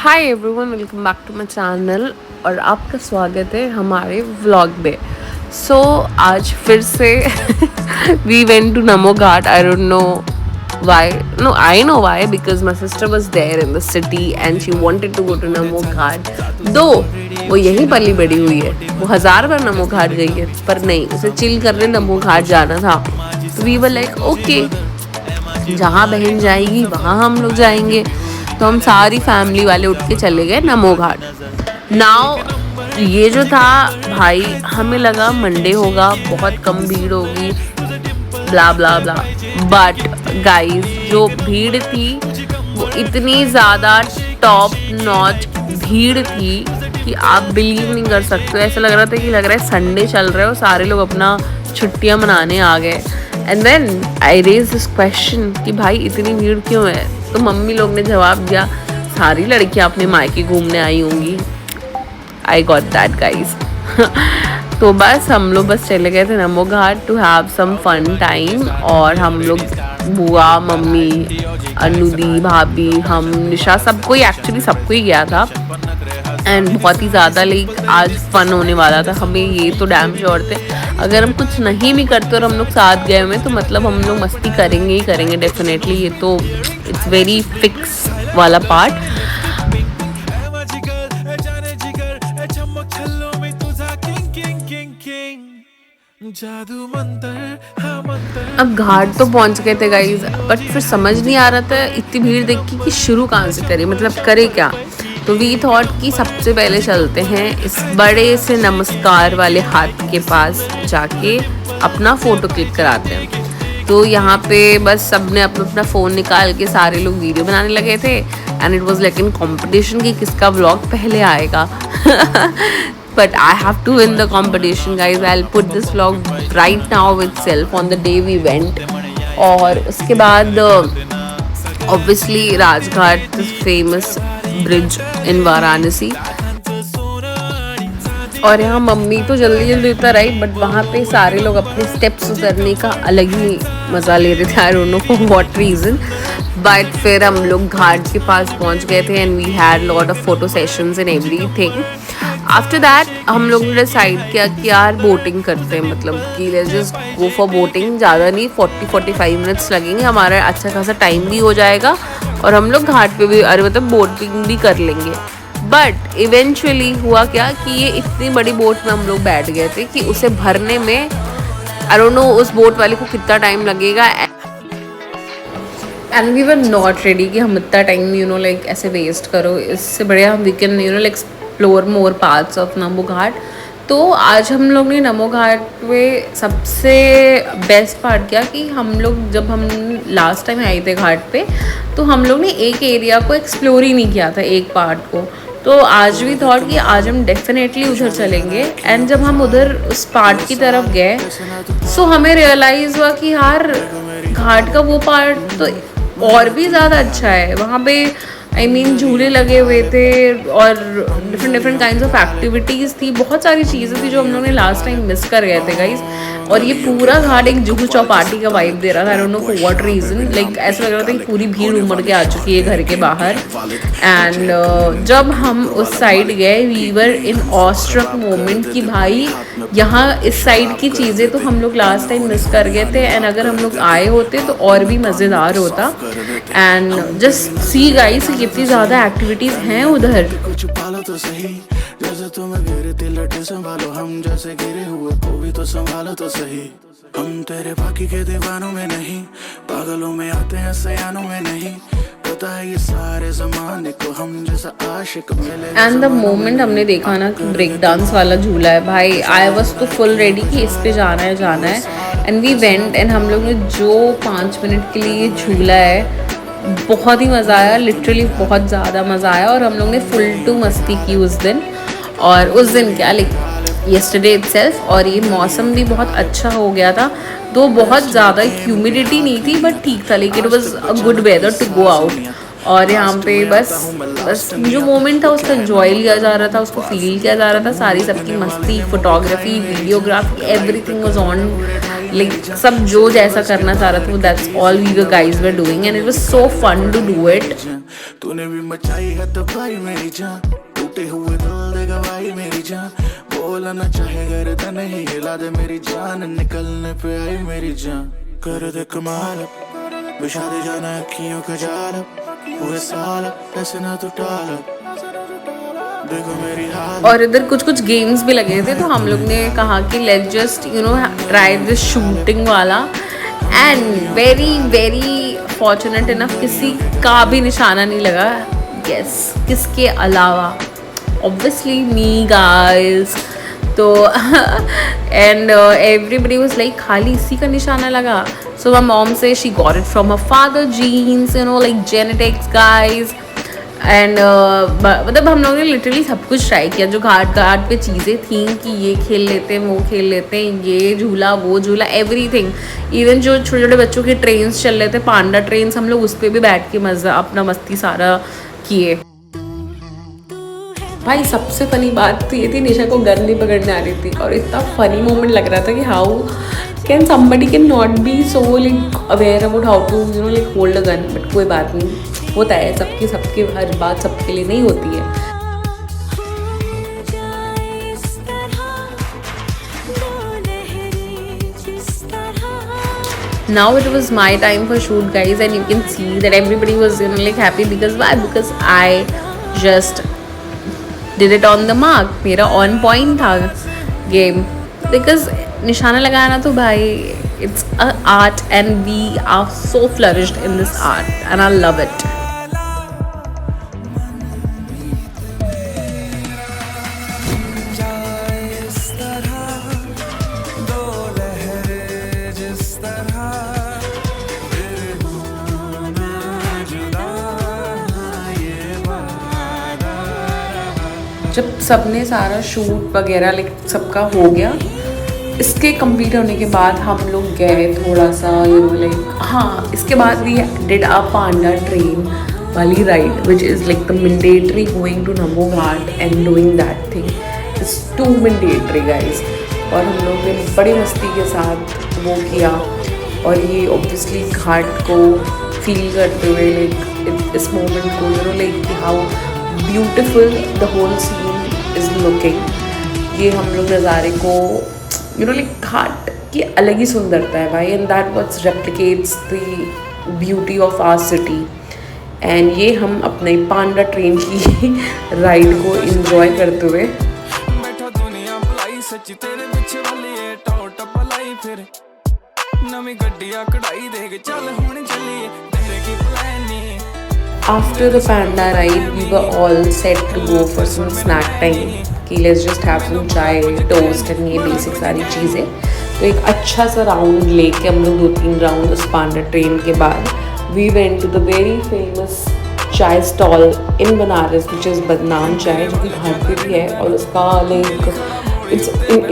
Hi everyone, welcome back to my channel और आपका स्वागत है हमारे व्लॉग में। आज फिर से we went to Namo Ghat. I don't know why. No, I know why, because my sister was there in the city and she wanted to go to Namo Ghat. दो वो यहीं पली बड़ी हुई है, वो 1000 बार नमो घाट गई है, पर नहीं, उसे चिल करने नमो घाट जाना था। तो वी वर लाइक ओके, जहाँ बहन जाएगी वहाँ हम लोग जाएंगे। तो हम सारी फैमिली वाले उठ के चले गए नमो घाट। नाउ ये जो था भाई, हमें लगा मंडे होगा, बहुत कम भीड़ होगी, ब्ला ब्ला ब्ला। बट गाइस, जो भीड़ थी वो इतनी ज़्यादा टॉप नॉच भीड़ थी कि आप बिलीव नहीं कर सकते। ऐसा लग रहा था कि लग रहा है संडे चल रहा है और सारे लोग अपना छुट्टियां मनाने आ गए। And then I raise this question कि भाई इतनी भीड़ क्यों है। तो मम्मी लोग ने जवाब दिया, सारी लड़कियां अपने मायके घूमने आई होंगी। I got that guys. तो बस हम लोग चले गए थे Namo Ghat to have some fun time. और हम लोग बुआ, मम्मी, अनुदी, भाभी, हम, निशा, सबको ही एक्चुअली सबको ही गया था। एंड बहुत ही ज़्यादा लाइक आज फन होने वाला था। हमें ये तो डैम श्योर थे, अगर हम कुछ नहीं भी करते और हम लोग साथ गए हुए तो मतलब हम लोग मस्ती करेंगे ही करेंगे डेफिनेटली। ये तो इट्स वेरी फिक्स वाला पार्ट। अब घाट तो पहुंच गए थे गाइज, बट फिर समझ नहीं आ रहा था इतनी भीड़ देख के कि शुरू कहाँ से करें, मतलब करे क्या। तो वी थॉट कि सबसे पहले चलते हैं इस बड़े से नमस्कार वाले हाथ के पास जाके अपना फ़ोटो क्लिक कराते हैं। तो यहाँ पे बस सब ने अपना अपना फ़ोन निकाल के सारे लोग वीडियो बनाने लगे थे। And it was like in competition कि किसका व्लॉग पहले आएगा। But I have to win the competition, guys. I'll put this vlog right now itself on the day we went. और उसके बाद obviously Rajghat, famous bridge in Varanasi. और यहाँ mummy तो जल्दी जल्दी उतर आई, बट वहाँ पे सारे लोग अपने स्टेप्स उतरने का अलग ही मज़ा ले रहे थे। I don't know for what reason, but फिर हम लोग घाट के पास पहुँच गए थे and we had lot of photo sessions and everything. After that हम लोग ने डिसाइड किया कि यार बोटिंग करते हैं, मतलब कि let's just go for boating. ज़्यादा नहीं, 40-45 मिनट्स लगेंगे, हमारा अच्छा खासा टाइम भी हो जाएगा और हम लोग घाट पे भी मतलब बोटिंग भी कर लेंगे। बट इवेंचुअली हुआ क्या कि ये इतनी बड़ी बोट में हम लोग बैठ गए थे कि उसे भरने में आई डोंट नो उस बोट वाले को कितना टाइम लगेगा। And we were not ready कि हम इतना टाइम यू नो लाइक ऐसे वेस्ट करो। इससे बढ़िया हम we can you know like explore more parts of Namo Ghat. तो आज हम लोग ने नमो घाट में सबसे बेस्ट पार्ट किया कि हम लोग जब हम लास्ट टाइम आए थे घाट पे तो हम लोग ने एक एरिया को एक्सप्लोर ही नहीं किया था, एक पार्ट को। तो आज भी थॉट कि आज हम डेफिनेटली उधर चलेंगे। एंड जब हम उधर उस पार्ट की तरफ गए सो हमें रियलाइज़ हुआ कि यार घाट का वो पार्ट तो और भी ज़्यादा अच्छा है। वहाँ पे आई मीन झूले लगे हुए थे और डिफरेंट काइंड्स ऑफ एक्टिविटीज़ थी, बहुत सारी चीज़ें थी जो हम लोगों ने लास्ट टाइम मिस कर गए थे गाइज। और ये पूरा घाट एक जुहू चौपाटी का वाइब दे रहा था। आई don't know for what reason, like ऐसा लग रहा था कि पूरी भीड़ उमड़ के आ चुकी है घर के बाहर। एंड जब हम उस साइड गए we were in awestruck moment कि भाई यहाँ इस साइड की चीज़ें तो हम लोग लास्ट टाइम मिस कर गए थे। एंड अगर हम लोग आए होते तो और भी मज़ेदार होता। एंड जस्ट सी गाइस कितनी ज़्यादा एक्टिविटीज़ हैं उधर। कुछ पालो तो सही, जैसे तुम्हें गिरे थे लटे संभालो, हम जैसे गिरे हुए को भी तो संभालो तो सही। हम तेरे बाकी के दीवानों में नहीं, पागलों में आते हैं सयानों में नहीं, पता है ये सारे ज़माने को हम जैसा आशिक मिले। एंड द मोमेंट हमने देखा ना कि ब्रेक डांस वाला झूला है, भाई आई वॉज तो फुल रेडी कि इस पे जाना है। एंड वी वेंट एंड हम लोग ने जो 5 मिनट के लिए झूला है बहुत ही मज़ा आया, लिटरली बहुत ज़्यादा मज़ा आया। और हम लोग ने फुल टू मस्ती की उस दिन। और उस दिन क्या लाइक येस्टरडे इटसेल्फ, और ये मौसम भी बहुत अच्छा हो गया था। तो बहुत ज़्यादा ह्यूमिडिटी नहीं थी बट ठीक था, लेकिन it was a good weather to go out. और यहाँ पे बस जो मोमेंट था उसका एंजॉय लिया जा रहा था, उसको फील किया जा रहा था। सारी सबकी मस्ती, photography, videography, everything was on, like सब जो जैसा करना चाह रहा था वो that's all we guys were doing and it was so fun to do it. तूने भी मचाई है तबाही मेरी जान, टूटे हुए दिल दे गवाही मेरी जान, बोलना चाहे गर्दन ही हिला दे मेरी जान, निकलने पे आई मेरी जान, कर दे कमाल बिछा दे जाना अखियों का जाल, हुए साल ऐसे ना तू टाल, देखो मेरी हाल। और इधर कुछ कुछ गेम्स भी लगे थे, तो हम लोग ने कहा कि let's just try this shooting वाला, and very very fortunate enough किसी का भी निशाना नहीं लगा। यस, किसके अलावा ऑब्वियसली मी गाइस। तो एंड एवरीबडी वाज लाइक खाली इसी का निशाना लगा। सो माय मॉम से she got it from her father genes, like genetics guys. And मतलब हम लोगों ने लिटरली सब कुछ ट्राई किया जो घाट घाट पे चीज़ें थी, कि ये खेल लेते हैं, वो खेल लेते हैं, ये झूला वो झूला, एवरीथिंग। इवन जो छोटे छोटे बच्चों के ट्रेन्स चल रहे थे, पांडा ट्रेन्स, हम लोग उस पर भी बैठ के मज़ा अपना मस्ती सारा किए। भाई सबसे फनी बात तो ये थी, निशा को गन नहीं पकड़ने आ रही थी, और इतना फनी मोमेंट लग रहा था कि how can somebody can not be so like aware about how to like hold a gun. But कोई बात नहीं, होता है, सबके हर बात सबके लिए नहीं होती है। Now it was my time for shoot guys, and you can see that everybody was like happy because why? Because I just did it on the mark. मेरा on point था game, because निशाना लगाना तो भाई it's a art, and we are so flourished in this art, and I love it. जब सबने सारा shoot वगैरह लाइक सबका हो गया, इसके कंप्लीट होने के बाद हम लोग गए थोड़ा सा लाइक, हाँ, इसके बाद we did a panda train वाली ride which is like the mandatory going to Namo Ghat and doing that thing is too mandatory guys. और हम लोग ने बड़ी मस्ती के साथ वो किया, और ये ऑब्वियसली घाट को फील करते हुए लाइक इस मोमेंट को like how beautiful the whole scene is looking. ये हम लोग नज़ारे को लाइक घाट की अलग ही सुंदरता है भाई, and that what's replicates the beauty of our city. And ये हम अपने पांडा ट्रेन की राइड को इंजॉय करते हुए After the panda ride, we were all set to go for some snack time. कि let's just have some chai, toast and ये basic सारी चीज़ें। तो एक अच्छा सा राउंड लेके हम लोग 2-3 राउंड उस पांडा ट्रेन के बाद we went to the very famous चाय stall in Banaras which is बदनाम चाय, जो कि घाट पे भी है, और उसका like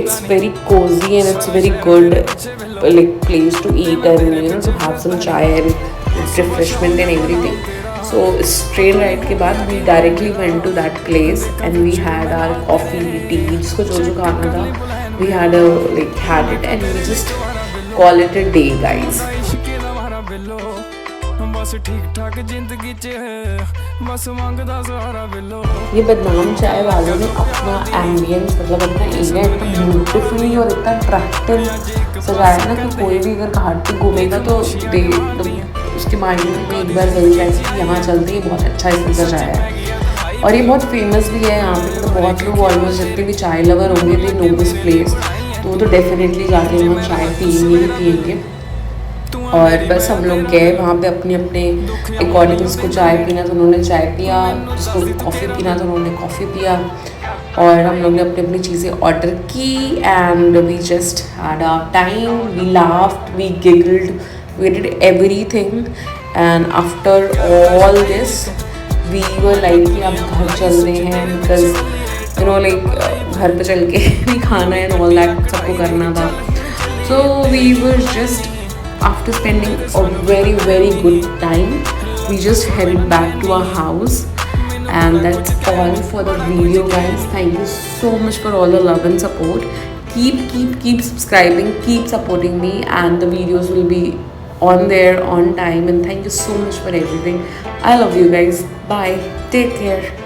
it's very cozy and it's very good like place to eat and to have some chai and refreshment and everything. So train ride के बाद we directly went to that place and we had our coffee, tea, जिसको जो खाना था we had it and we just call it a day guys. ये बदनाम चाय वालों ने अपना एम्बियंस मतलब अपना एरिया इतना ब्यूटीफुली और इतना अट्रैक्टिव सजाया ना कि कोई भी अगर घाट पे घूमेगा तो उसके माइंड में एक बार जरूर जाए कि यहाँ चलते ही बहुत अच्छा इसमें सजाया है। और ये बहुत फेमस भी है यहाँ पे, मतलब बहुत लोग ऑलमोस्ट जितने भी चाय लवर होंगे दे नो दिस प्लेस, तो वो तो डेफिनेटली जाके वहाँ चाय पियेंगे। और बस हम लोग गए वहाँ पे अपने अकॉर्डिंग, जिसको चाय पीना था उन्होंने चाय पिया, जिसको कॉफ़ी पीना था उन्होंने कॉफ़ी पिया, और हम लोग ने अपनी चीज़ें ऑर्डर की and we just had our time, we laughed, we giggled, we did everything and after all this we were like कि अब घर चल रहे हैं because like घर पे चल के भी खाना है and all that सबको करना था। So we were just after spending a very very good time we just headed back to our house, and that's all for the video guys. Thank you so much for all the love and support. Keep subscribing, keep supporting me, and the videos will be on there on time, and thank you so much for everything. I love you guys. Bye. Take care.